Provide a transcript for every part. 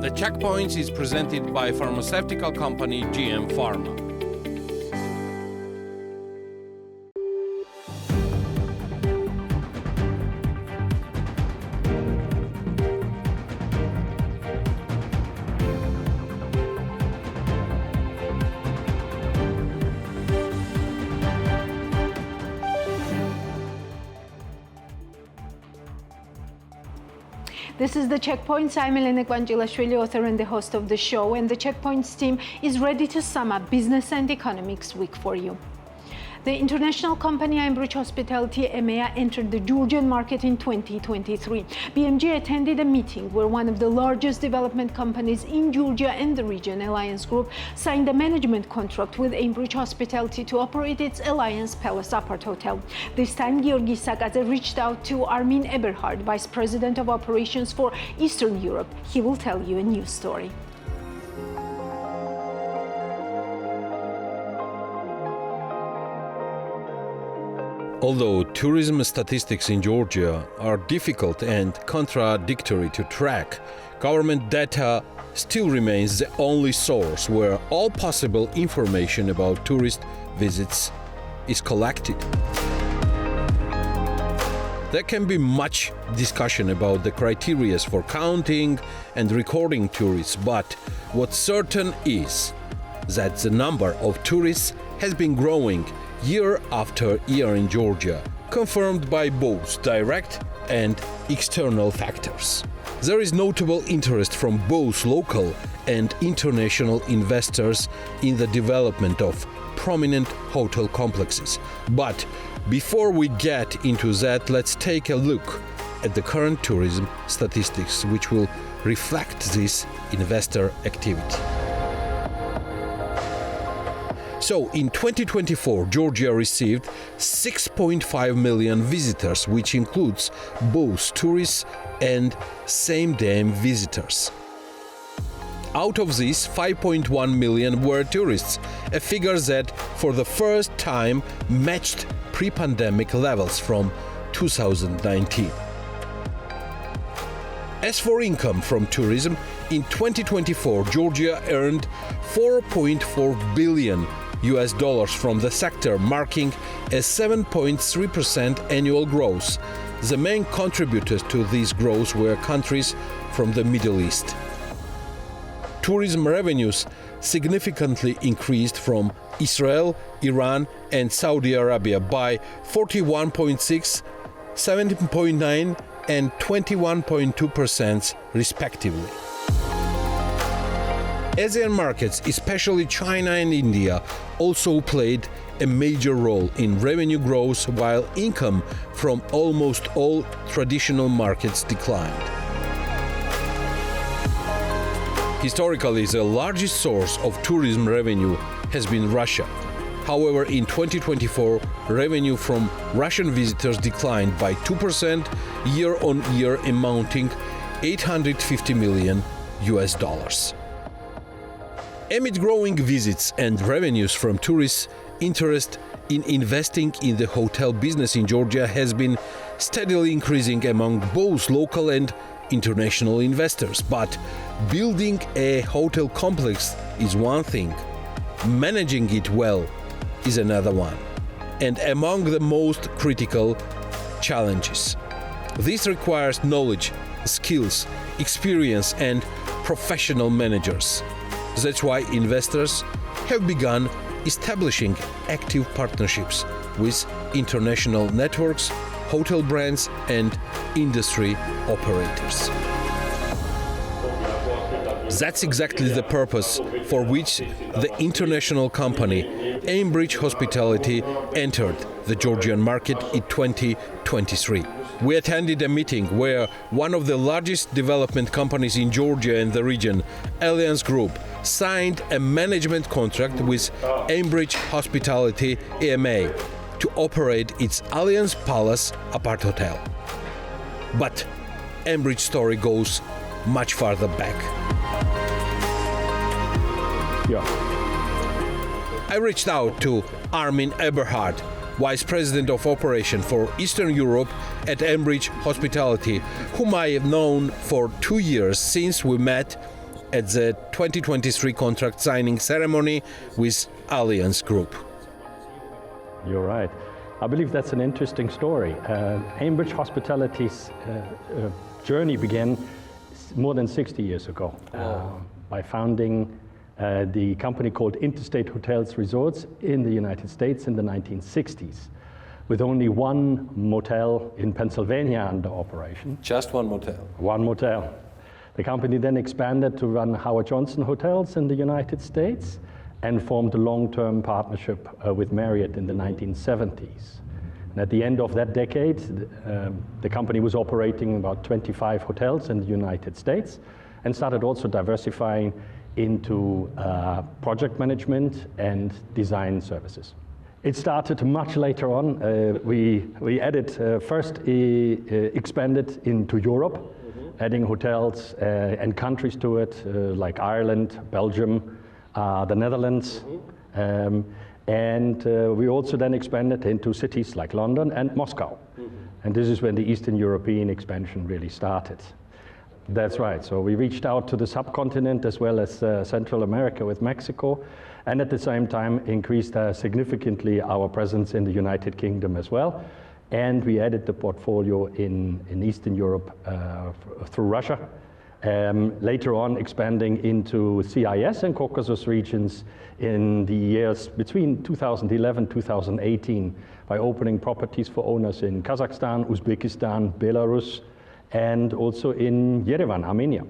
The Checkpoints is presented by pharmaceutical company GM Pharma. This is The Checkpoints. I'm Elena Gvangilashvili, author and the host of the show, and the Checkpoints team is ready to sum up business and economics week for you. The international company Aimbridge Hospitality EMEA entered the Georgian market in 2023. BMG attended a meeting where one of the largest development companies in Georgia and the region, Alliance Group, signed a management contract with Aimbridge Hospitality to operate its Alliance Palace Apart Hotel. This time, Georgi Sakadze reached out to Armin Eberhard, Vice President of Operations for Eastern Europe. He will tell you a news story. Although tourism statistics in Georgia are difficult and contradictory to track, government data still remains the only source where all possible information about tourist visits is collected. There can be much discussion about the criteria for counting and recording tourists, but what's certain is that the number of tourists has been growing year after year in Georgia, confirmed by both direct and external factors. There is notable interest from both local and international investors in the development of prominent hotel complexes. But before we get into that, let's take a look at the current tourism statistics, which will reflect this investor activity. So, in 2024, Georgia received 6.5 million visitors, which includes both tourists and same-day visitors. Out of these, 5.1 million were tourists, a figure that for the first time matched pre-pandemic levels from 2019. As for income from tourism, in 2024, Georgia earned $4.4 billion from the sector, marking a 7.3% annual growth. The main contributors to this growth were countries from the Middle East. Tourism revenues significantly increased from Israel, Iran, and Saudi Arabia by 41.6%, 17.9%, and 21.2% respectively. Asian markets, especially China and India, also played a major role in revenue growth, while income from almost all traditional markets declined. Historically, the largest source of tourism revenue has been Russia. However, in 2024, revenue from Russian visitors declined by 2% year-on-year, amounting $850 million. Amid growing visits and revenues from tourists, interest in investing in the hotel business in Georgia has been steadily increasing among both local and international investors. But building a hotel complex is one thing, managing it well is another one, and among the most critical challenges. This requires knowledge, skills, experience, and professional managers. That's why investors have begun establishing active partnerships with international networks, hotel brands, and industry operators. That's exactly the purpose for which the international company Aimbridge Hospitality entered the Georgian market in 2023. We attended a meeting where one of the largest development companies in Georgia and the region, Alliance Group, signed a management contract with Aimbridge Hospitality EMEA to operate its Alliance Palace Apart Hotel. But Aimbridge story goes much farther back. I reached out to Armin Eberhard, Vice President of Operation for Eastern Europe at Aimbridge Hospitality, whom I have known for 2 years since we met at the 2023 contract signing ceremony with Allianz Group. You're right. I believe that's an interesting story. Aimbridge Hospitality's journey began more than 60 years ago by founding the company called Interstate Hotels Resorts in the United States in the 1960s, with only one motel in Pennsylvania under operation. Just one motel? One motel. The company then expanded to run Howard Johnson hotels in the United States and formed a long-term partnership with Marriott in the 1970s. And at the end of that decade, the company was operating about 25 hotels in the United States and started also diversifying into project management and design services. It started much later on. We added, first expanded into Europe, adding hotels and countries to it, like Ireland, Belgium, the Netherlands. And we also then expanded into cities like London and Moscow. And this is when the Eastern European expansion really started. That's right. So we reached out to the subcontinent as well as Central America with Mexico, and at the same time increased significantly our presence in the United Kingdom as well. And we added the portfolio in Eastern Europe through Russia. Later on expanding into CIS and Caucasus regions in the years between 2011-2018 by opening properties for owners in Kazakhstan, Uzbekistan, Belarus, and also in Yerevan, Armenia.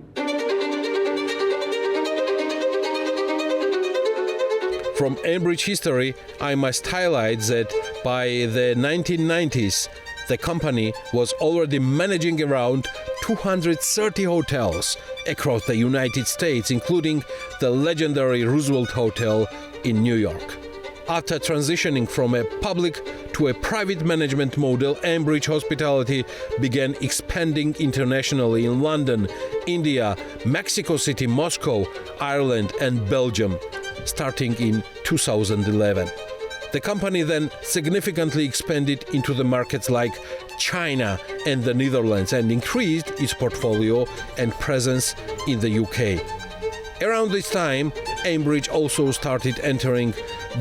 From Aimbridge history, I must highlight that by the 1990s, the company was already managing around 230 hotels across the United States, including the legendary Roosevelt Hotel in New York. After transitioning from a public to a private management model, Aimbridge Hospitality began expanding internationally in London, India, Mexico City, Moscow, Ireland, and Belgium, starting in 2011. The company then significantly expanded into the markets like China and the Netherlands and increased its portfolio and presence in the UK. Around this time, Aimbridge also started entering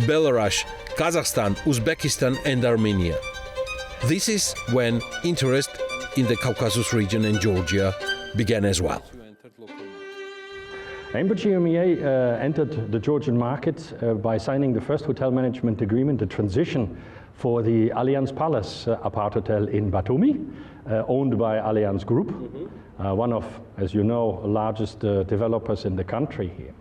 Belarus, Kazakhstan, Uzbekistan, and Armenia. This is when interest in the Caucasus region and Georgia began as well. Aimbridge EMEA entered the Georgian market by signing the first hotel management agreement, the transition for the Allianz Palace apart hotel in Batumi, owned by Allianz Group, one of, as you know, largest developers in the country here.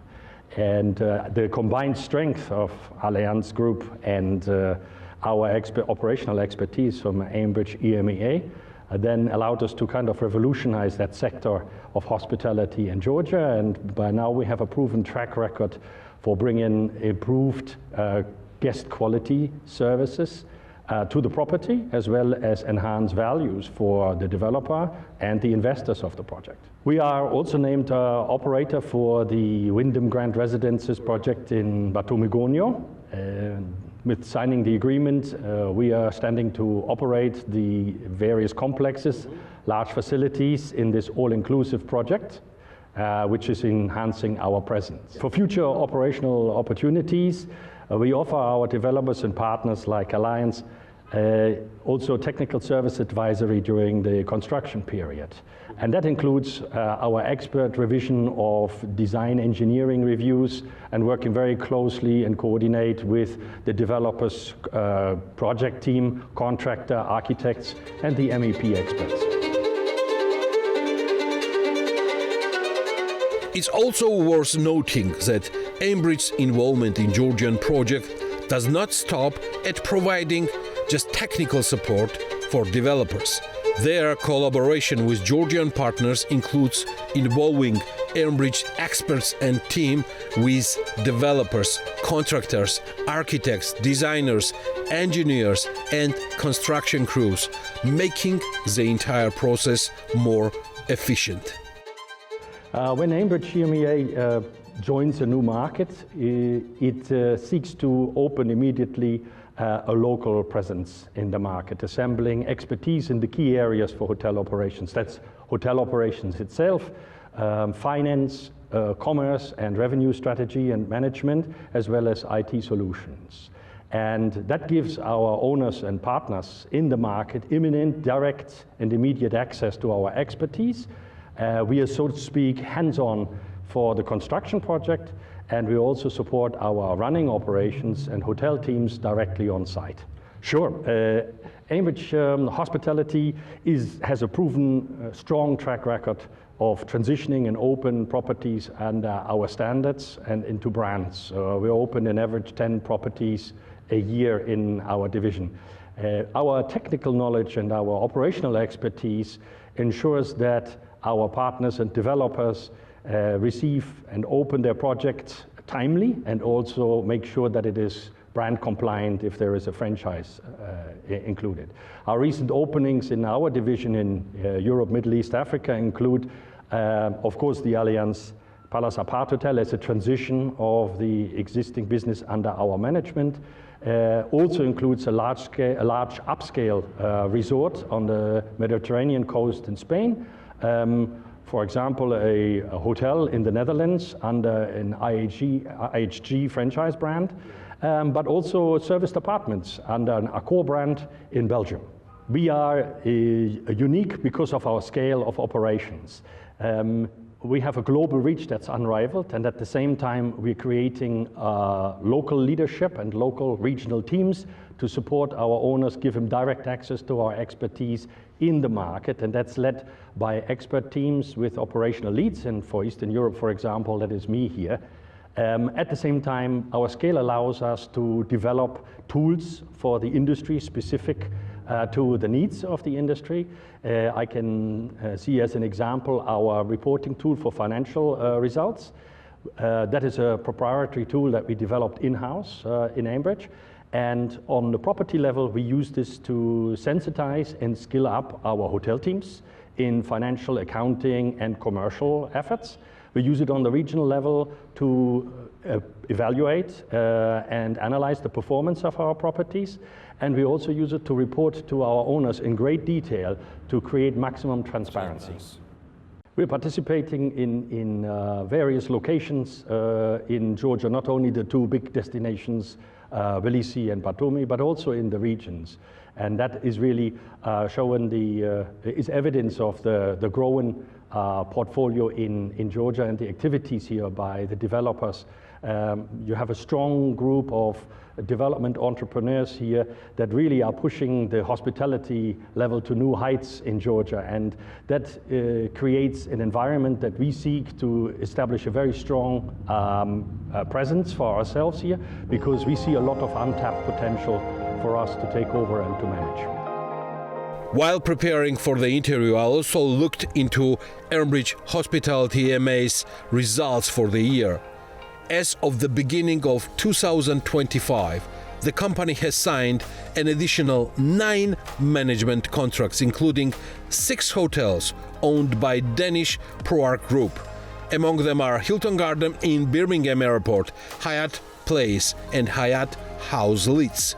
And the combined strength of Allianz Group and our operational expertise from Aimbridge EMEA then allowed us to kind of revolutionize that sector of hospitality in Georgia. And by now we have a proven track record for bringing improved guest quality services to the property, as well as enhanced values for the developer and the investors of the project. We are also named operator for the Wyndham Grand Residences project in Batumi Gonio. With signing the agreement, we are standing to operate the various complexes, large facilities in this all-inclusive project, which is enhancing our presence. For future operational opportunities, we offer our developers and partners like Allianz also technical service advisory during the construction period. And that includes our expert revision of design engineering reviews and working very closely and coordinate with the developers, project team, contractor, architects, and the MEP experts. It's also worth noting that Aimbridge's involvement in Georgian project does not stop at providing just technical support for developers. Their collaboration with Georgian partners includes involving Aimbridge experts and team with developers, contractors, architects, designers, engineers, and construction crews, making the entire process more efficient. When Aimbridge EMEA joins a new market, it seeks to open immediately a local presence in the market, assembling expertise in the key areas for hotel operations. That's hotel operations itself, finance, commerce and revenue strategy and management, as well as IT solutions. And that gives our owners and partners in the market imminent, direct, and immediate access to our expertise. We are, so to speak, hands-on for the construction project, and we also support our running operations and hotel teams directly on site. Sure, Aimbridge Hospitality has a proven strong track record of transitioning and open properties under our standards and into brands. We open an average 10 properties a year in our division. Our technical knowledge and our operational expertise ensures that our partners and developers receive and open their projects timely, and also make sure that it is brand compliant if there is a franchise included. Our recent openings in our division in Europe, Middle East, Africa include, of course, the Allianz Palace Apart-Hotel as a transition of the existing business under our management. Also includes a large upscale resort on the Mediterranean coast in Spain. For example, a hotel in the Netherlands under an IHG franchise brand, but also serviced apartments under an Accor brand in Belgium. We are unique because of our scale of operations. We have a global reach that's unrivaled, and at the same time we're creating local leadership and local regional teams to support our owners, give them direct access to our expertise in the market, and that's led by expert teams with operational leads, and for Eastern Europe, for example, that is me here. At the same time, our scale allows us to develop tools for the industry specific to the needs of the industry. I can see as an example our reporting tool for financial results. That is a proprietary tool that we developed in-house in Aimbridge. And on the property level, we use this to sensitize and skill up our hotel teams in financial accounting and commercial efforts. We use it on the regional level to evaluate and analyze the performance of our properties. And we also use it to report to our owners in great detail to create maximum transparency. We're participating in various locations in Georgia, not only the two big destinations, Tbilisi and Batumi, but also in the regions. And that is really showing is evidence of the growing portfolio in Georgia and the activities here by the developers. You have a strong group of development entrepreneurs here that really are pushing the hospitality level to new heights in Georgia, and that creates an environment that we seek to establish a very strong presence for ourselves here, because we see a lot of untapped potential for us to take over and to manage. While preparing for the interview, I also looked into Aimbridge Hospitality MA's results for the year. As of the beginning of 2025, the company has signed an additional 9 management contracts, including 6 hotels owned by Danish ProArt Group. Among them are Hilton Garden in Birmingham Airport, Hyatt Place and Hyatt House Leeds.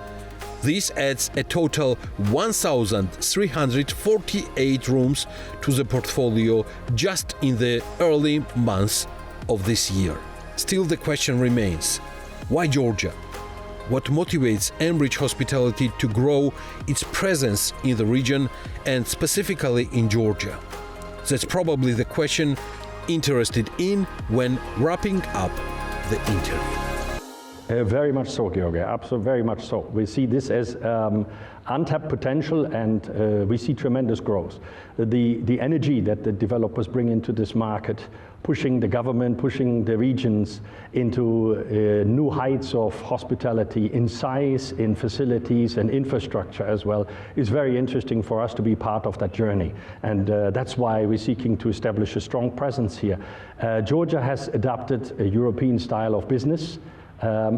This adds a total 1,348 rooms to the portfolio just in the early months of this year. Still, the question remains, why Georgia? What motivates Aimbridge Hospitality to grow its presence in the region and specifically in Georgia? That's probably the question interested in when wrapping up the interview. Very much so, Georgi, absolutely, very much so. We see this as untapped potential, and we see tremendous growth. The energy that the developers bring into this market, pushing the government, pushing the regions into new heights of hospitality in size, in facilities and infrastructure as well, is very interesting for us to be part of that journey. And that's why we're seeking to establish a strong presence here. Georgia has adopted a European style of business.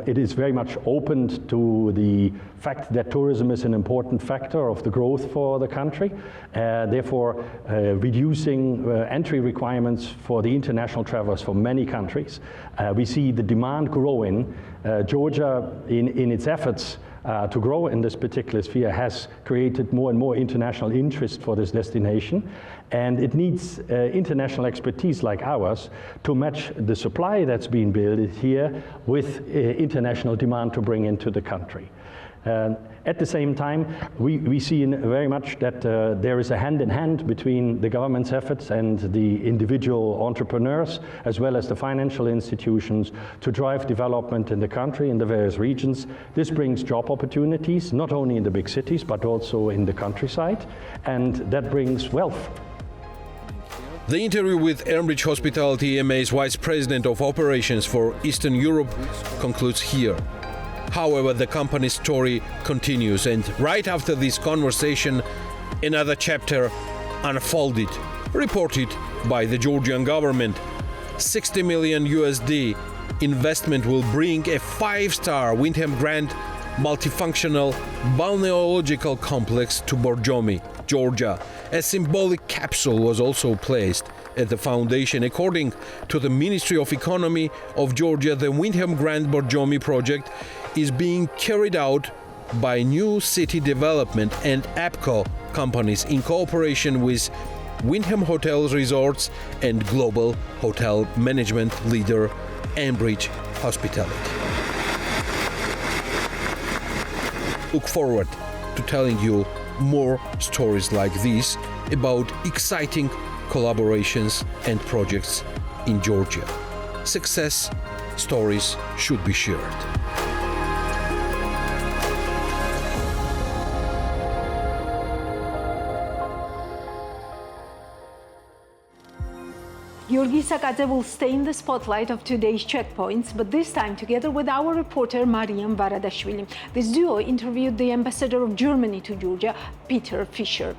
It is very much opened to the fact that tourism is an important factor of the growth for the country, therefore reducing entry requirements for the international travelers from many countries. We see the demand growing. Georgia, in its efforts, to grow in this particular sphere has created more and more international interest for this destination. And it needs international expertise like ours to match the supply that's being built here with international demand to bring into the country. At the same time, we see very much that there is a hand-in-hand between the government's efforts and the individual entrepreneurs, as well as the financial institutions, to drive development in the country, in the various regions. This brings job opportunities, not only in the big cities, but also in the countryside, and that brings wealth. The interview with Ehrenbridge Hospitality EMEA's Vice President of Operations for Eastern Europe concludes here. However, the company's story continues, and right after this conversation, another chapter unfolded, reported by the Georgian government. 60 million USD investment will bring a 5-star Windham Grand multifunctional balneological complex to Borjomi, Georgia. A symbolic capsule was also placed at the foundation. According to the Ministry of Economy of Georgia, the Windham Grand Borjomi project is being carried out by New City Development and APCO companies in cooperation with Windham Hotels Resorts and global hotel management leader Ehrenbridge Hospitality. Look forward to telling you more stories like these about exciting collaborations and projects in Georgia. Success stories should be shared. Georgi Sakadze will stay in the spotlight of today's checkpoints, but this time together with our reporter Mariam Varadashvili. This duo interviewed the ambassador of Germany to Georgia, Peter Fischer.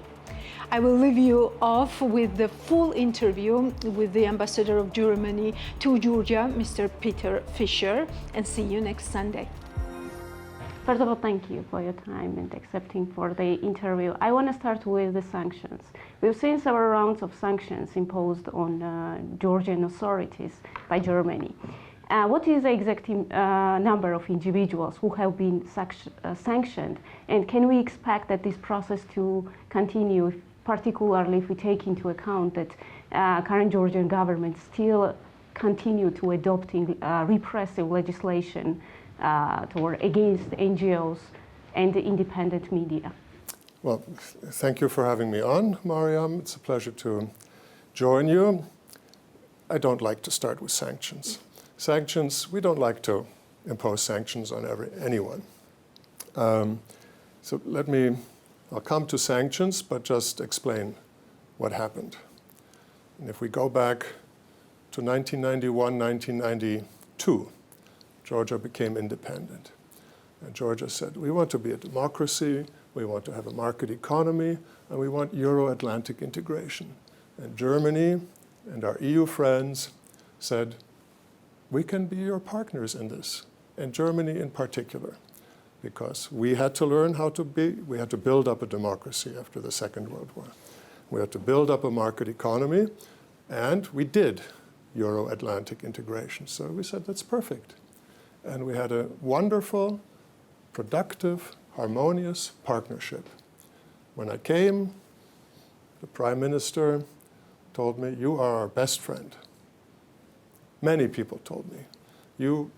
I will leave you off with the full interview with the ambassador of Germany to Georgia, Mr. Peter Fischer, and see you next Sunday. First of all, thank you for your time and accepting for the interview. I want to start with the sanctions. We've seen several rounds of sanctions imposed on Georgian authorities by Germany. What is the exact number of individuals who have been sanctioned, and can we expect that this process to continue, particularly if we take into account that current Georgian government still continue to adopting repressive legislation against NGOs and the independent media? Well, thank you for having me on, Mariam. It's a pleasure to join you. I don't like to start with sanctions. We don't like to impose sanctions on anyone. So I'll come to sanctions, but just explain what happened. And if we go back to 1991, 1992, Georgia became independent. And Georgia said, we want to be a democracy, we want to have a market economy, and we want Euro-Atlantic integration. And Germany and our EU friends said, we can be your partners in this, and Germany in particular, because we had to learn we had to build up a democracy after the Second World War. We had to build up a market economy, and we did Euro-Atlantic integration. So we said, that's perfect. And we had a wonderful, productive, harmonious partnership. When I came, the Prime Minister told me, you are our best friend. Many people told me,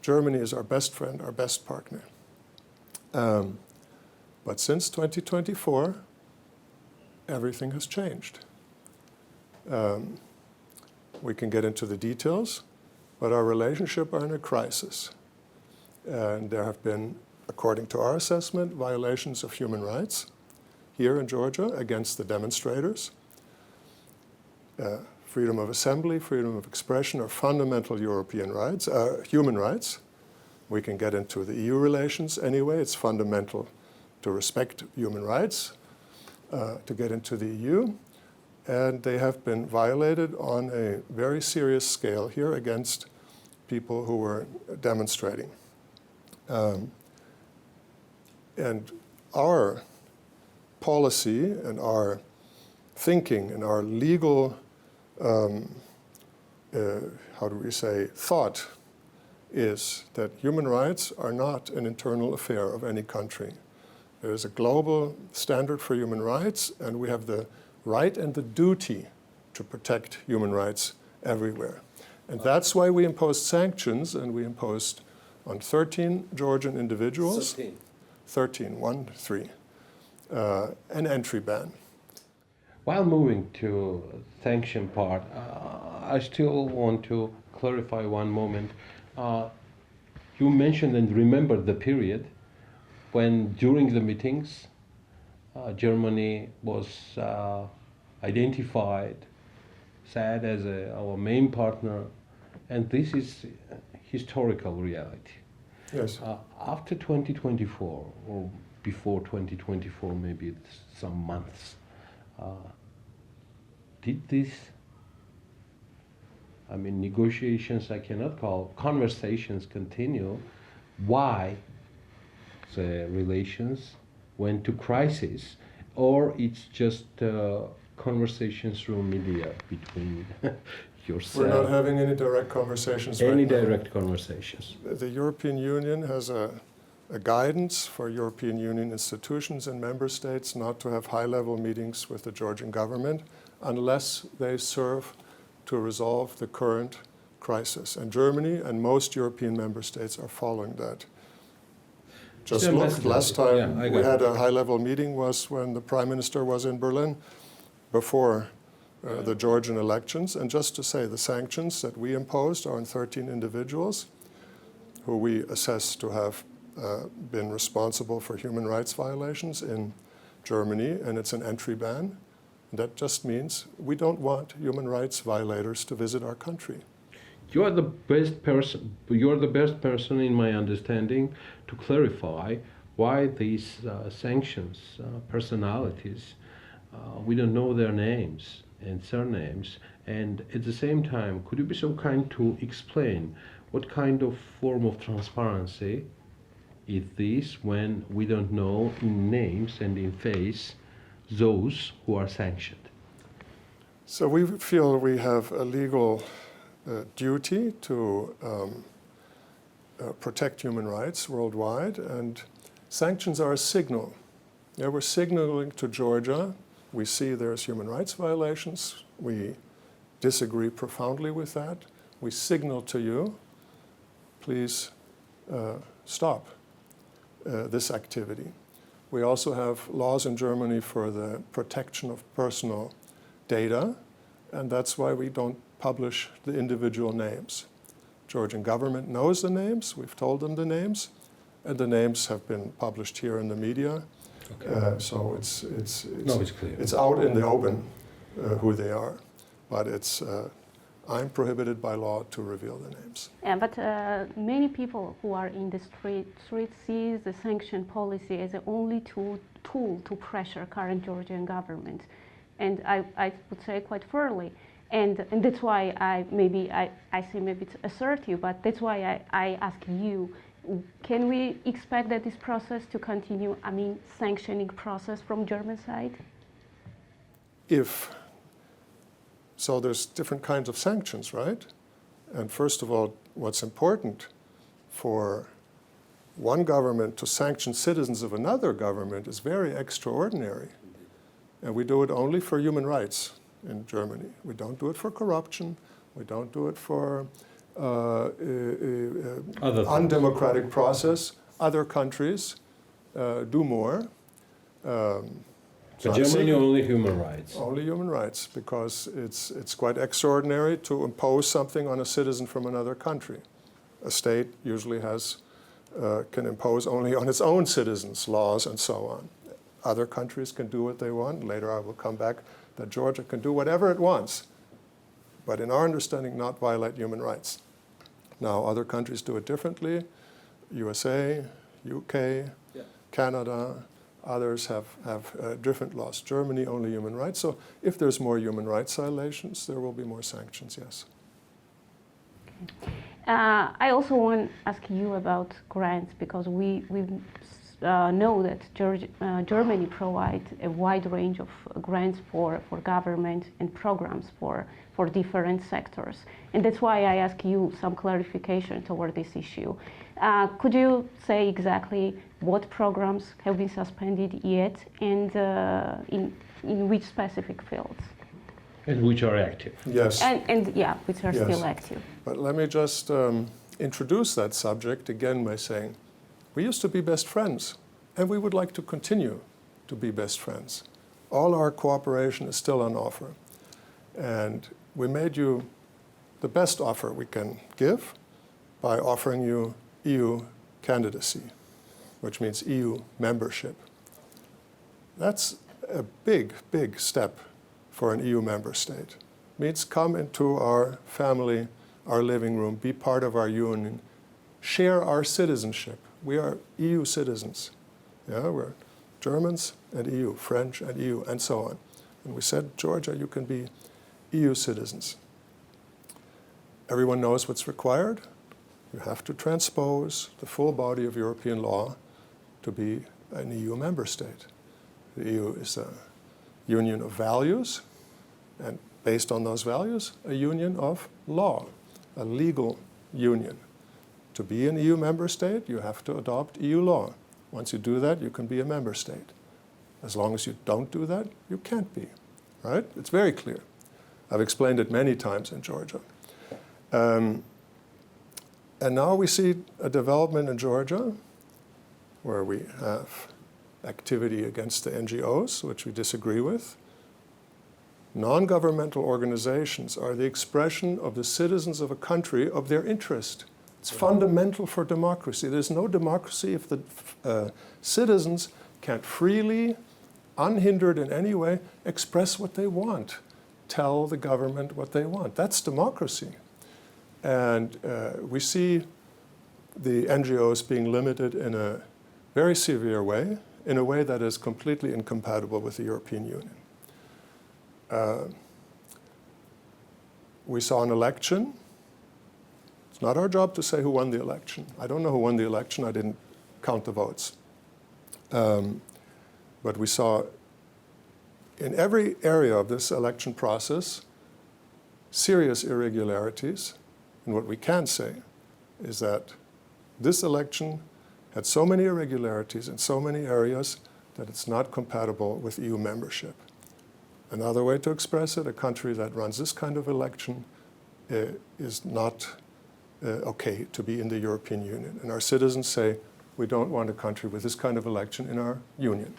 Germany is our best friend, our best partner. But since 2024, everything has changed. We can get into the details, but our relationship are in a crisis. And there have been, according to our assessment, violations of human rights here in Georgia against the demonstrators. Freedom of assembly, freedom of expression are fundamental European rights, human rights. We can get into the EU relations anyway. It's fundamental to respect human rights, to get into the EU. And they have been violated on a very serious scale here against people who were demonstrating. And our policy and our thinking and our legal, thought is that human rights are not an internal affair of any country. There is a global standard for human rights, and we have the right and the duty to protect human rights everywhere. And that's why we imposed sanctions, and we imposed on 13 Georgian individuals, 13, an entry ban. While moving to sanction part, I still want to clarify one moment. You mentioned and remembered the period when during the meetings Germany was identified, said as our main partner, and this is historical reality. Yes. After 2024, or before 2024, maybe it's some months, did this, I mean, negotiations I cannot call, conversations continue? Why the relations went to crisis, or it's just conversations through media between yourself? We're not having any direct conversations right now. Any direct conversations? The European Union has a guidance for European Union institutions and member states not to have high-level meetings with the Georgian government unless they serve to resolve the current crisis. And Germany and most European member states are following that. Just look, last time we had a high-level meeting was when the Prime Minister was in Berlin before the Georgian elections. And just to say, the sanctions that we imposed are on 13 individuals who we assess to have been responsible for human rights violations in Germany, and it's an entry ban. That just means we don't want human rights violators to visit our country. You are the best person. You're the best person, in my understanding, to clarify why these sanctions, personalities, we don't know their names and surnames. And at the same time, could you be so kind to explain what kind of form of transparency is this when we don't know in names and in face those who are sanctioned? So we feel we have a legal duty to protect human rights worldwide, and sanctions are a signal. Yeah, we're signaling to Georgia, we see there's human rights violations, we disagree profoundly with that, we signal to you, please stop this activity. We also have laws in Germany for the protection of personal data, and that's why we don't publish the individual names. Georgian government knows the names, we've told them the names, and the names have been published here in the media. Okay. So it's clear. It's out in the open who they are, but I'm prohibited by law to reveal the names. Yeah, but many people who are in the street sees the sanction policy as the only tool to pressure current Georgian government, and I would say quite fairly. And that's why I seem a bit assertive, but that's why I ask you, can we expect that this process to continue, I mean, sanctioning process from German side? So there's different kinds of sanctions, right? And first of all, what's important for one government to sanction citizens of another government is very extraordinary. And we do it only for human rights in Germany. We don't do it for corruption. We don't do it for undemocratic process. Other countries do more. But Germany only human rights. Only human rights, because it's quite extraordinary to impose something on a citizen from another country. A state usually can impose only on its own citizens laws and so on. Other countries can do what they want. Later I will come back that Georgia can do whatever it wants, but in our understanding not violate human rights. Now other countries do it differently. USA, UK, Canada, others have different laws. Germany, only human rights. So if there's more human rights violations, there will be more sanctions, yes. I also want to ask you about grants, because we've know that Germany provides a wide range of grants for government and programs for different sectors. And that's why I ask you some clarification toward this issue. Could you say exactly what programs have been suspended yet and in which specific fields? And which are active. Yes. And yeah, which are Yes. still active. But let me just introduce that subject again by saying, we used to be best friends, and we would like to continue to be best friends. All our cooperation is still on offer. And we made you the best offer we can give by offering you EU candidacy, which means EU membership. That's a big, big step for an EU member state. It means come into our family, our living room, be part of our union, share our citizenship. We are EU citizens. Yeah, we're Germans and EU, French and EU, and so on. And we said, Georgia, you can be EU citizens. Everyone knows what's required. You have to transpose the full body of European law to be an EU member state. The EU is a union of values, and based on those values, a union of law, a legal union. To be an EU member state, you have to adopt EU law. Once you do that, you can be a member state. As long as you don't do that, you can't be, right? It's very clear. I've explained it many times in Georgia. And now we see a development in Georgia where we have activity against the NGOs, which we disagree with. Non-governmental organizations are the expression of the citizens of a country of their interest. It's fundamental for democracy. There's no democracy if the citizens can't freely, unhindered in any way, express what they want, tell the government what they want. That's democracy. And we see the NGOs being limited in a very severe way, in a way that is completely incompatible with the European Union. We saw an election. It's not our job to say who won the election. I don't know who won the election. I didn't count the votes. But we saw in every area of this election process serious irregularities. And what we can say is that this election had so many irregularities in so many areas that it's not compatible with EU membership. Another way to express it, a country that runs this kind of election is not okay to be in the European Union. And our citizens say, we don't want a country with this kind of election in our union.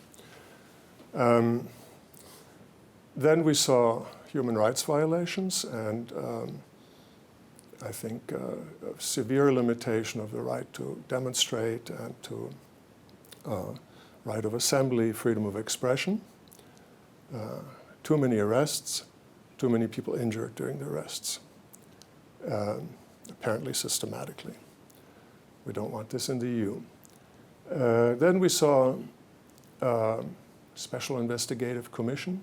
Then we saw human rights violations and I think a severe limitation of the right to demonstrate and to right of assembly, freedom of expression. Too many arrests, too many people injured during the arrests, apparently systematically. We don't want this in the EU. Then we saw Special Investigative Commission.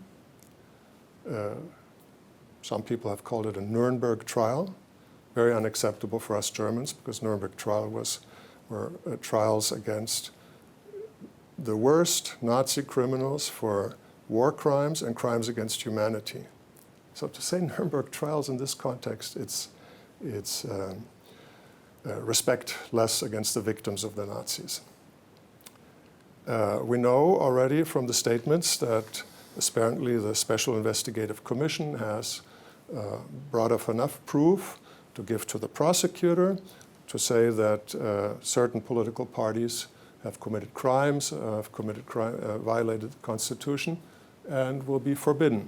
Some people have called it a Nuremberg trial. Very unacceptable for us Germans because Nuremberg trial were trials against the worst Nazi criminals for war crimes and crimes against humanity. So to say Nuremberg trials in this context, it's respect less against the victims of the Nazis. We know already from the statements that apparently the Special Investigative Commission has brought up enough proof to give to the prosecutor to say that certain political parties have committed crimes, violated the Constitution, and will be forbidden.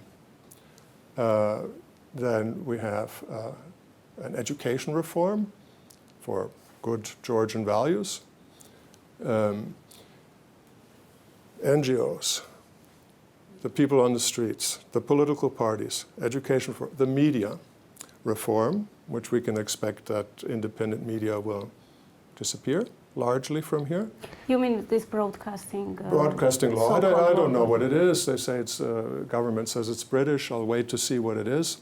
Then we have an education reform for good Georgian values. NGOs, the people on the streets, the political parties, education for the media reform, which we can expect that independent media will disappear largely from here. You mean this broadcasting? Broadcasting law. I don't know what it is. They say it's, government says it's British. I'll wait to see what it is.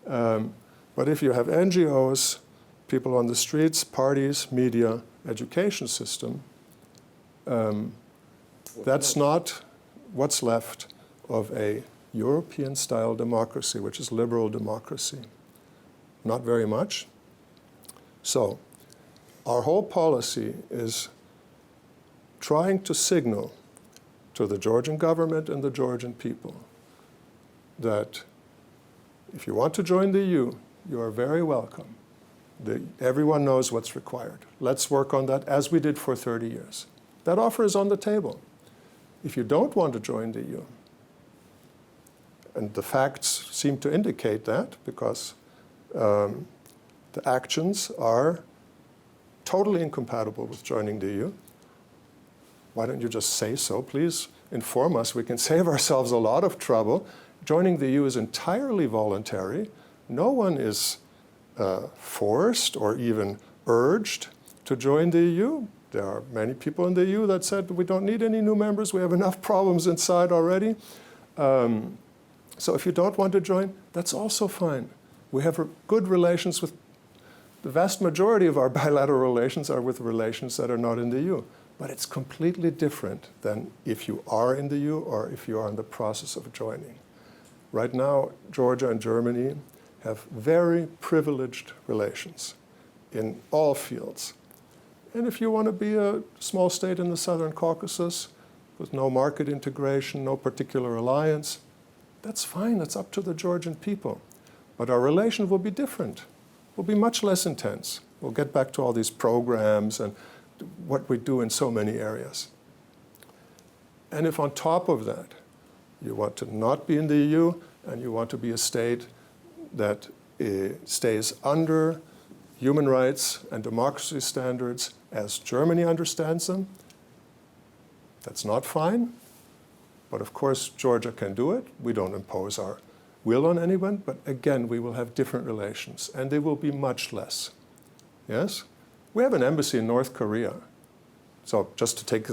But if you have NGOs, people on the streets, parties, media, education system, That's not what's left of a European-style democracy, which is liberal democracy. Not very much. So our whole policy is trying to signal to the Georgian government and the Georgian people that if you want to join the EU, you are very welcome. Everyone knows what's required. Let's work on that as we did for 30 years. That offer is on the table. If you don't want to join the EU, and the facts seem to indicate that because the actions are totally incompatible with joining the EU, why don't you just say so? Please inform us. We can save ourselves a lot of trouble. Joining the EU is entirely voluntary. No one is forced or even urged to join the EU. There are many people in the EU that said we don't need any new members. We have enough problems inside already. So if you don't want to join, that's also fine. We have good relations with the vast majority of our bilateral relations are with relations that are not in the EU. But it's completely different than if you are in the EU or if you are in the process of joining. Right now, Georgia and Germany have very privileged relations in all fields. And if you want to be a small state in the Southern Caucasus with no market integration, no particular alliance, that's fine. That's up to the Georgian people. But our relation will be different. Will be much less intense. We'll get back to all these programs and what we do in so many areas. And if on top of that, you want to not be in the EU and you want to be a state that stays under human rights and democracy standards as Germany understands them, that's not fine. But of course, Georgia can do it. We don't impose our will on anyone. But again, we will have different relations, and they will be much less. Yes? We have an embassy in North Korea. So just to take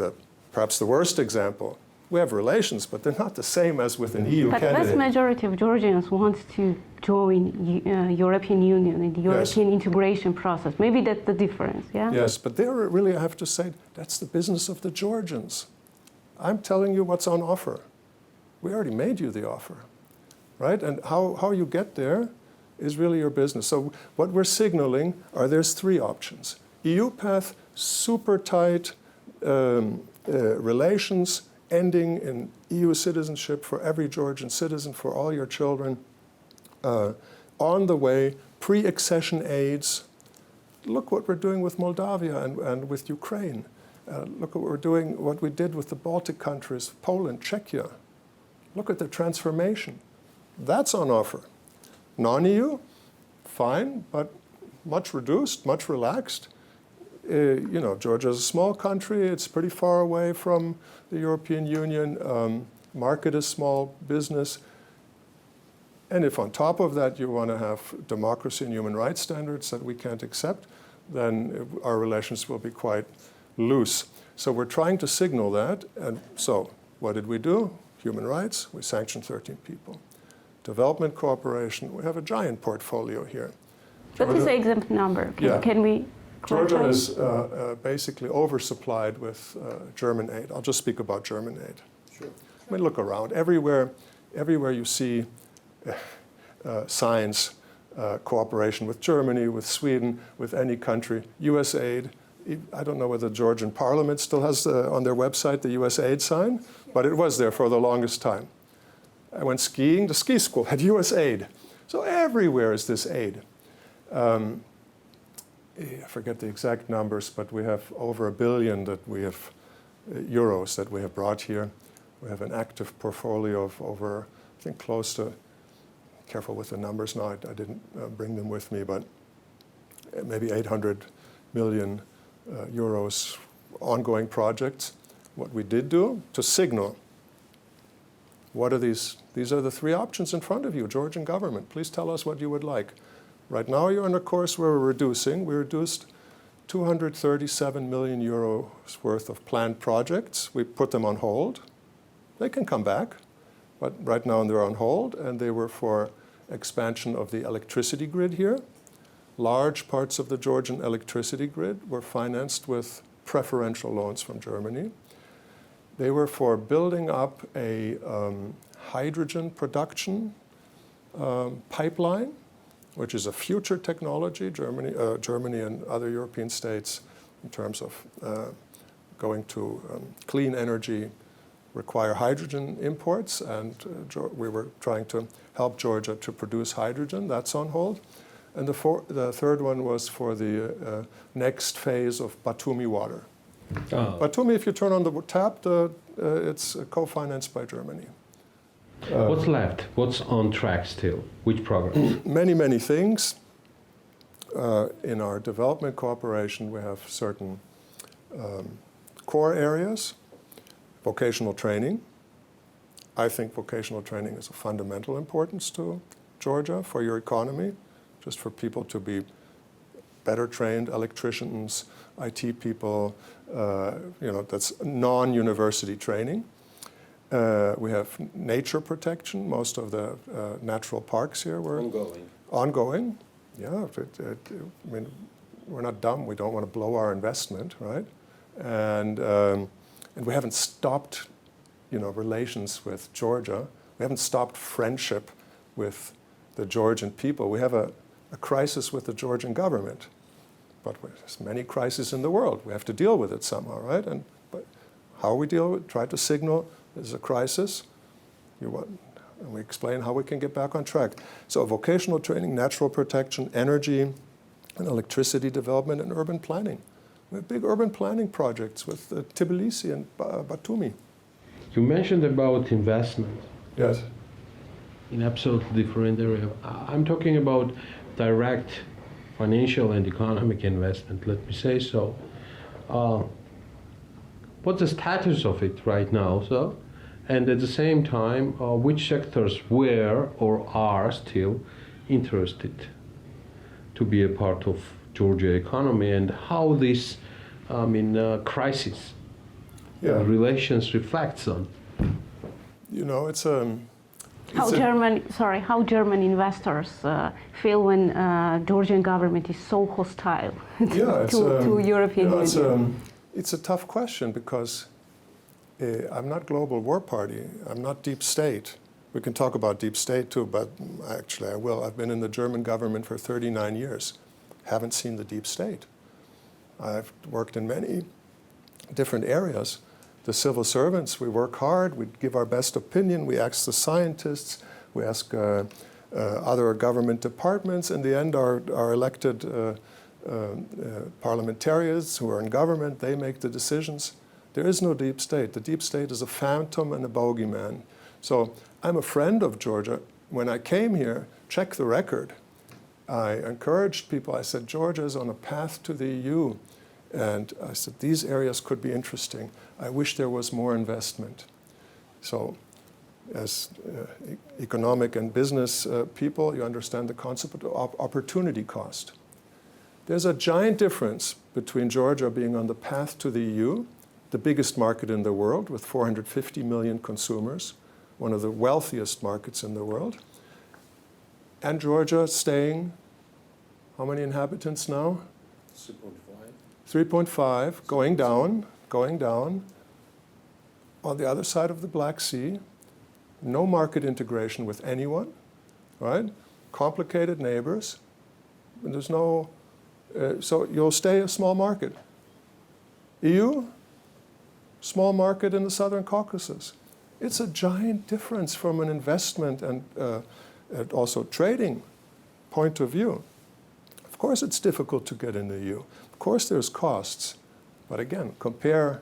perhaps the worst example, we have relations, but they're not the same as with an EU but candidate. the vast majority of Georgians want to join European Union and the European integration process. Maybe that's the difference, yeah? Yes, but there really I have to say, that's the business of the Georgians. I'm telling you what's on offer. We already made you the offer, right? And how you get there is really your business. So what we're signaling are there's three options. EU path, super tight relations, ending in EU citizenship for every Georgian citizen, for all your children. On the way, pre-accession aids. Look what we're doing with Moldavia and with Ukraine. Look what we're doing, what we did with the Baltic countries, Poland, Czechia. Look at the transformation. That's on offer. Non-EU, fine, but much reduced, much relaxed. Georgia is a small country. It's pretty far away from the European Union. Market is small, business. And if on top of that you want to have democracy and human rights standards that we can't accept, then our relations will be quite loose. So we're trying to signal that. And so what did we do? Human rights, we sanctioned 13 people. Development cooperation, we have a giant portfolio here. What is the exempt number? Can we Georgia clarify? is basically oversupplied with German aid. I'll just speak about German aid. Sure. I mean, look around. Everywhere you see signs, cooperation with Germany, with Sweden, with any country, US aid. I don't know whether the Georgian parliament still has on their website the US aid sign, but it was there for the longest time. I went skiing. The ski school had US aid. So everywhere is this aid. I forget the exact numbers, but we have over €1 billion that we have euros that we have brought here. We have an active portfolio of over, I think, close to, careful with the numbers now, I didn't bring them with me, but maybe 800 million euros ongoing projects. What we did do to signal, what are these? These are the three options in front of you, Georgian government. Please tell us what you would like. Right now you're on a course where we're reducing. We reduced 237 million euros worth of planned projects. We put them on hold. They can come back, but right now they're on hold, and they were for expansion of the electricity grid here. Large parts of the Georgian electricity grid were financed with preferential loans from Germany. They were for building up a hydrogen production pipeline, which is a future technology. Germany and other European states, in terms of going to clean energy, require hydrogen imports, and we were trying to help Georgia to produce hydrogen. That's on hold. And the third one was for the next phase of Batumi water. Batumi, if you turn on the tap, it's co-financed by Germany. What's left? What's on track still? Which programs? Many, many things. In our development cooperation, we have certain core areas. Vocational training. I think vocational training is of fundamental importance to Georgia for your economy, just for people to be better trained electricians, IT people, that's non-university training. We have nature protection. Most of the natural parks here were ongoing. Yeah, I mean, we're not dumb. We don't want to blow our investment, right? And we haven't stopped, relations with Georgia. We haven't stopped friendship with the Georgian people. We have a crisis with the Georgian government, but there's many crises in the world. We have to deal with it somehow, right? But how we deal with it, try to signal there's a crisis, and we explain how we can get back on track. So vocational training, natural protection, energy, and electricity development, and urban planning. We have big urban planning projects with Tbilisi and Batumi. You mentioned about investment. Yes. In absolutely different area. I'm talking about direct financial and economic investment, let me say so. What's the status of it right now, so? And at the same time, which sectors were or are still interested to be a part of Georgia economy, and how this crisis relations reflects on? It's how German investors feel when Georgian government is so hostile to European Union? It's a tough question because I'm not Global War Party. I'm not deep state. We can talk about deep state too, but actually I will. I've been in the German government for 39 years. Haven't seen the deep state. I've worked in many different areas. The civil servants, we work hard, we give our best opinion, we ask the scientists, we ask other government departments. In the end, our elected parliamentarians who are in government, they make the decisions. There is no deep state. The deep state is a phantom and a bogeyman. So I'm a friend of Georgia. When I came here, check the record. I encouraged people. I said, Georgia is on a path to the EU. And I said, these areas could be interesting. I wish there was more investment. So as economic and business people, you understand the concept of opportunity cost. There's a giant difference between Georgia being on the path to the EU, the biggest market in the world with 450 million consumers, one of the wealthiest markets in the world, and Georgia staying, how many inhabitants now? 3.5, going down. On the other side of the Black Sea, no market integration with anyone, right? Complicated neighbors, and there's no, so you'll stay a small market. EU, small market in the Southern Caucasus. It's a giant difference from an investment and also trading point of view. Of course, it's difficult to get in the EU. Of course, there's costs. But again, compare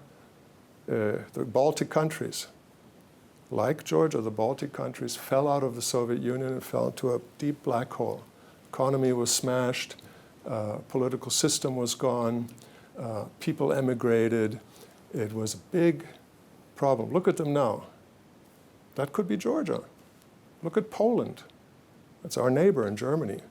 the Baltic countries. Like Georgia, the Baltic countries fell out of the Soviet Union and fell into a deep black hole. Economy was smashed, political system was gone, people emigrated. It was a big problem. Look at them now. That could be Georgia. Look at Poland. That's our neighbor in Germany.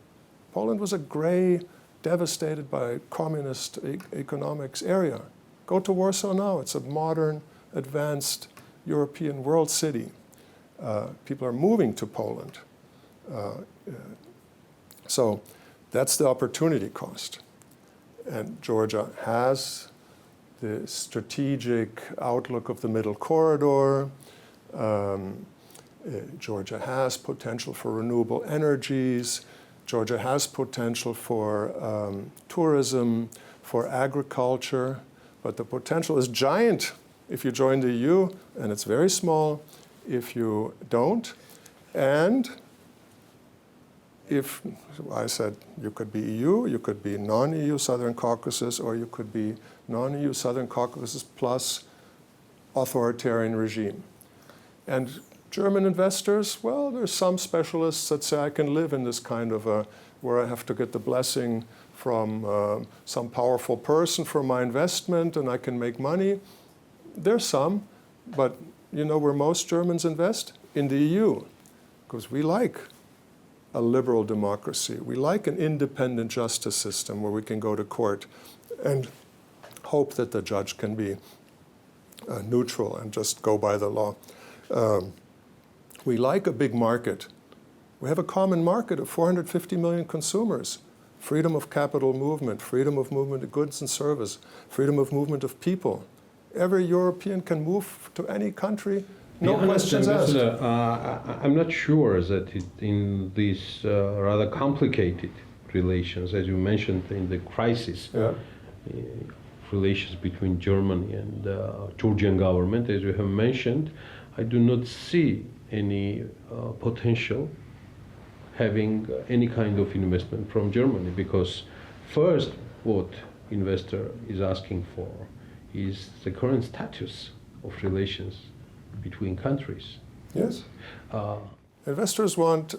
Poland was a gray, devastated by communist economics area. Go to Warsaw now. It's a modern, advanced European world city. People are moving to Poland. So that's the opportunity cost. And Georgia has the strategic outlook of the Middle Corridor. Georgia has potential for renewable energies. Georgia has potential for tourism, for agriculture, but the potential is giant if you join the EU, and it's very small if you don't. And if, I said, you could be EU, you could be non-EU Southern Caucasus, or you could be non-EU Southern Caucasus plus authoritarian regime. And German investors, well, there's some specialists that say I can live in this kind of a, where I have to get the blessing from some powerful person for my investment and I can make money. There's some, but you know where most Germans invest? In the EU, because we like a liberal democracy. We like an independent justice system where we can go to court and hope that the judge can be neutral and just go by the law. We like a big market. We have a common market of 450 million consumers. Freedom of capital movement, freedom of movement of goods and service, freedom of movement of people. Every European can move to any country, no questions asked. I'm not sure that in these rather complicated relations, as you mentioned in the crisis, relations between Germany and Georgian government, as you have mentioned, I do not see any potential having any kind of investment from Germany, because first what investor is asking for is the current status of relations between countries. Yes. Investors want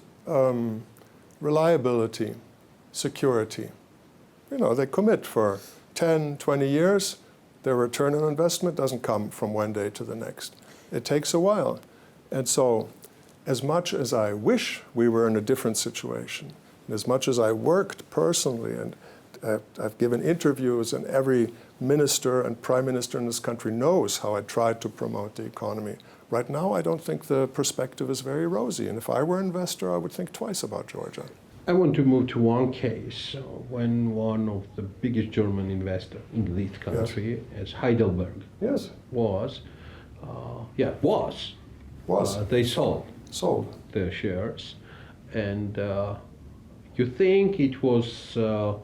reliability, security. You know, they commit for 10, 20 years. Their return on investment doesn't come from one day to the next. It takes a while. And so, as much as I wish we were in a different situation, and as much as I worked personally, and I've given interviews, and every minister and prime minister in this country knows how I tried to promote the economy. Right now, I don't think the perspective is very rosy. And if I were an investor, I would think twice about Georgia. I want to move to one case when one of the biggest German investors in this country, as Heidelberg, was they sold their shares. And you think it was a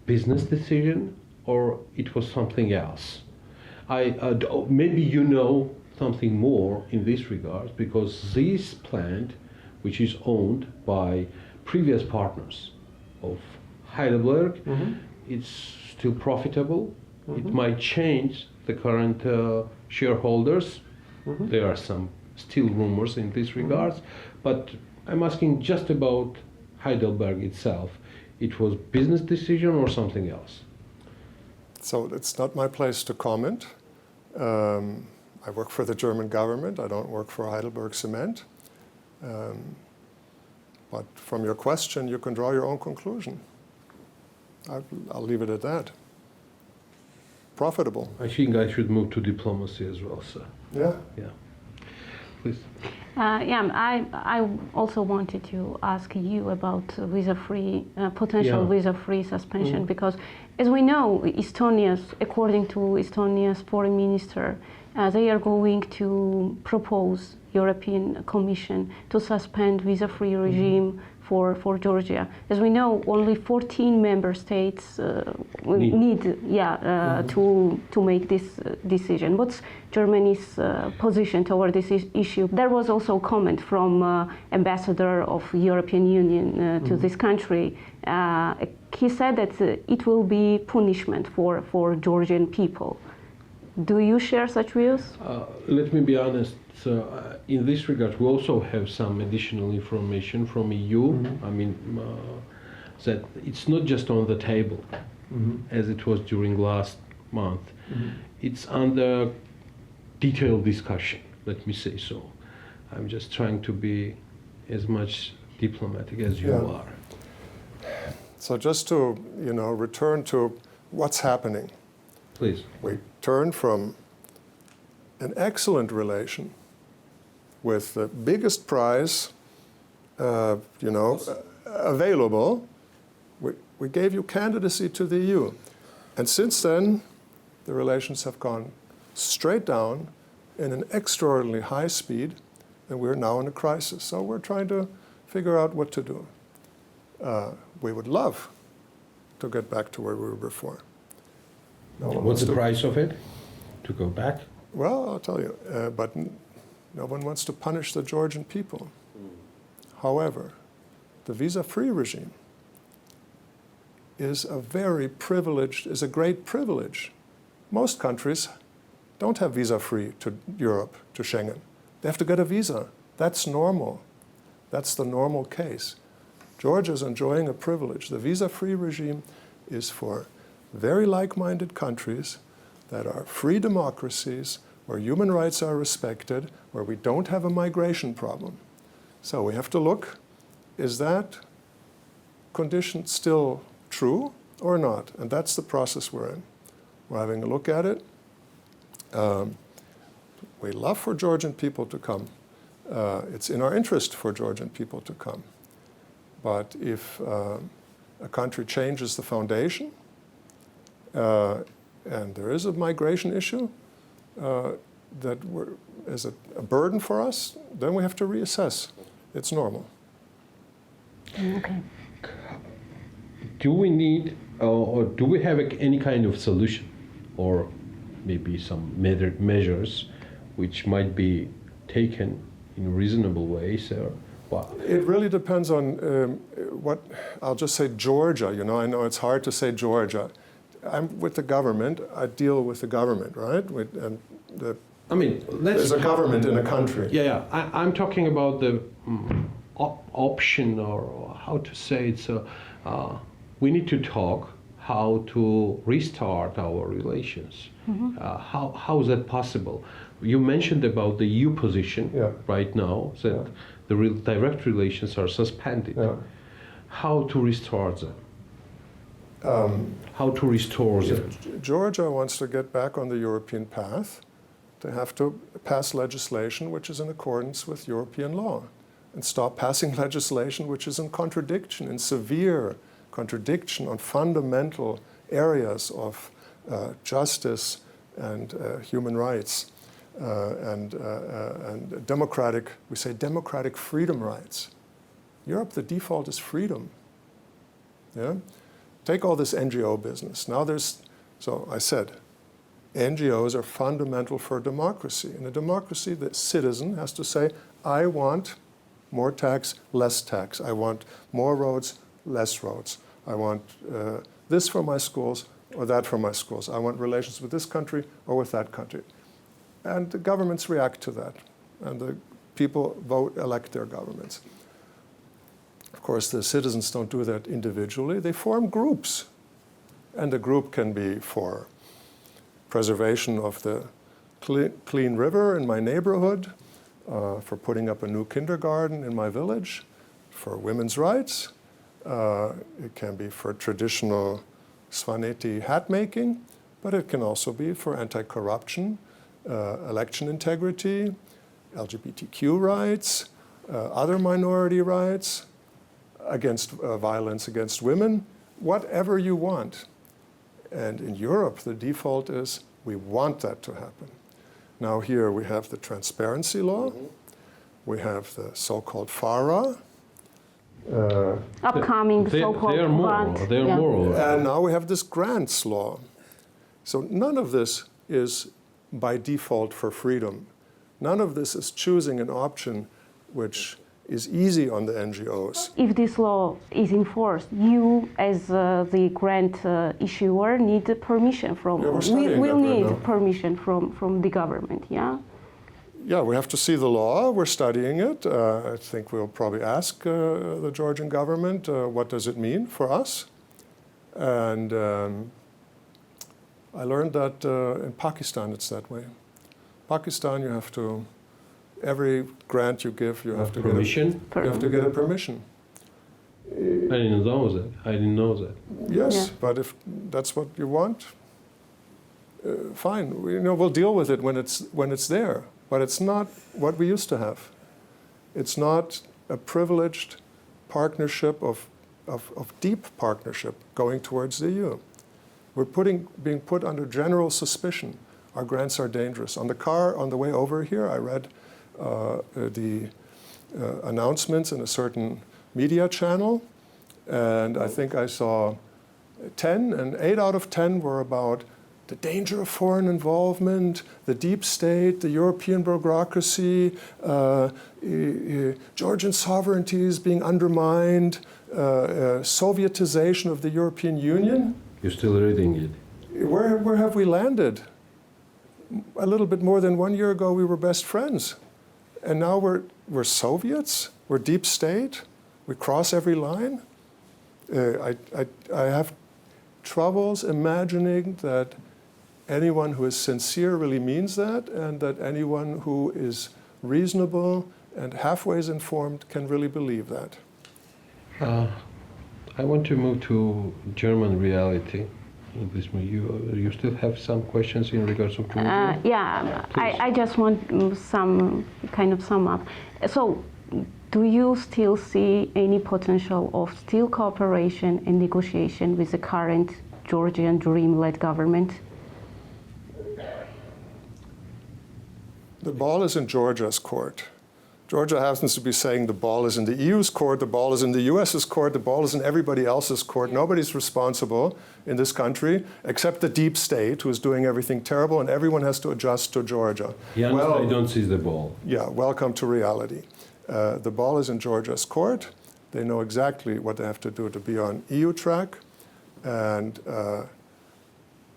business decision or it was something else? Maybe you know something more in this regard, because this plant, which is owned by previous partners of Heidelberg, it's still profitable. It might change the current shareholders. There are some still rumors in this regard, but I'm asking just about Heidelberg itself. It was business decision or something else? So it's not my place to comment. I work for the German government. I don't work for Heidelberg Cement. But from your question, you can draw your own conclusion. I'll leave it at that. Profitable. I think I should move to diplomacy as well, sir. Yeah. Please. I also wanted to ask you about visa-free, potential visa-free suspension, because as we know, according to Estonia's foreign minister, they are going to propose European Commission to suspend visa-free regime for Georgia. As we know, only 14 member states need to make this decision. What's Germany's position toward this issue? There was also a comment from ambassador of European Union to this country. He said that it will be punishment for Georgian people. Do you share such views? Let me be honest. In this regard, we also have some additional information from EU. I mean, that it's not just on the table, as it was during last month. It's under detailed discussion, let me say so. I'm just trying to be as much diplomatic as you are. So just to, return to what's happening. Please. We turn from an excellent relation with the biggest prize, available. We gave you candidacy to the EU. And since then, the relations have gone straight down in an extraordinarily high speed, and we're now in a crisis. So we're trying to figure out what to do. We would love to get back to where we were before. What's the price of it? To go back? Well, I'll tell you, but no one wants to punish the Georgian people. However, the visa-free regime is a great privilege. Most countries don't have visa-free to Europe, to Schengen. They have to get a visa. That's normal. That's the normal case. Georgia is enjoying a privilege. The visa-free regime is for very like-minded countries that are free democracies, where human rights are respected, where we don't have a migration problem. So we have to look, is that condition still true or not? And that's the process we're in. We're having a look at it. We love for Georgian people to come. It's in our interest for Georgian people to come. But if a country changes the foundation, and there is a migration issue that is a burden for us, then we have to reassess. It's normal. Okay. Do we need, or do we have any kind of solution, or maybe some measures which might be taken in reasonable ways? Or what? It really depends on what, I'll just say Georgia. You know, I know it's hard to say Georgia. I'm with the government. I deal with the government, right? There's a government in a country. Yeah. I'm talking about the option, or how to say it. So we need to talk how to restart our relations. Mm-hmm. How is that possible? You mentioned about the EU position right now, that the direct relations are suspended. Yeah. How to restore them? How to restore them? If Georgia wants to get back on the European path, they have to pass legislation which is in accordance with European law, and stop passing legislation which is in contradiction, in severe contradiction on fundamental areas of justice and human rights and democratic, we say democratic freedom rights. Europe, the default is freedom. Yeah? Take all this NGO business. Now so I said, NGOs are fundamental for democracy. In a democracy, the citizen has to say, I want more tax, less tax. I want more roads, less roads. I want this for my schools or that for my schools. I want relations with this country or with that country. And the governments react to that. And the people elect their governments. Of course, the citizens don't do that individually. They form groups. And the group can be for preservation of the clean river in my neighborhood, for putting up a new kindergarten in my village, for women's rights. It can be for traditional Svaneti hat making, but it can also be for anti-corruption, election integrity, LGBTQ rights, other minority rights, against violence against women, whatever you want. And in Europe, the default is we want that to happen. Now here we have the transparency law. Mm-hmm. We have the so-called FARA. Upcoming so-called grant. They're moral. And now we have this grants law. So none of this is by default for freedom. None of this is choosing an option which is easy on the NGOs. If this law is enforced, you as the grant issuer need permission from, we'll need permission from the government, yeah? Yeah, we have to see the law. We're studying it. I think we'll probably ask the Georgian government, what does it mean for us? And I learned that in Pakistan it's that way. Pakistan, you have to, every grant you give, you have to permission. You have to get a permission. I didn't know that. Yes, but if that's what you want, fine. We'll deal with it when it's there. But it's not what we used to have. It's not a privileged partnership of deep partnership going towards the EU. being put under general suspicion. Our grants are dangerous. On the car, on the way over here, I read the announcements in a certain media channel, and I think I saw 10, and 8 out of 10 were about the danger of foreign involvement, the deep state, the European bureaucracy, Georgian sovereignty is being undermined, Sovietization of the European Union. You're still reading it. Where have we landed? A little bit more than 1 year ago, we were best friends. And now we're Soviets, we're deep state, we cross every line. I have troubles imagining that anyone who is sincere really means that, and that anyone who is reasonable and halfway informed can really believe that. I want to move to German reality. You still have some questions in regards to Georgia? Yeah, I just want some kind of sum up. So, do you still see any potential of still cooperation and negotiation with the current Georgian Dream-led government? The ball is in Georgia's court. Georgia happens to be saying the ball is in the EU's court, the ball is in the US's court, the ball is in everybody else's court. Nobody's responsible in this country except the deep state, who is doing everything terrible, and everyone has to adjust to Georgia. Yeah, well, I don't see the ball. Yeah, welcome to reality. The ball is in Georgia's court. They know exactly what they have to do to be on EU track and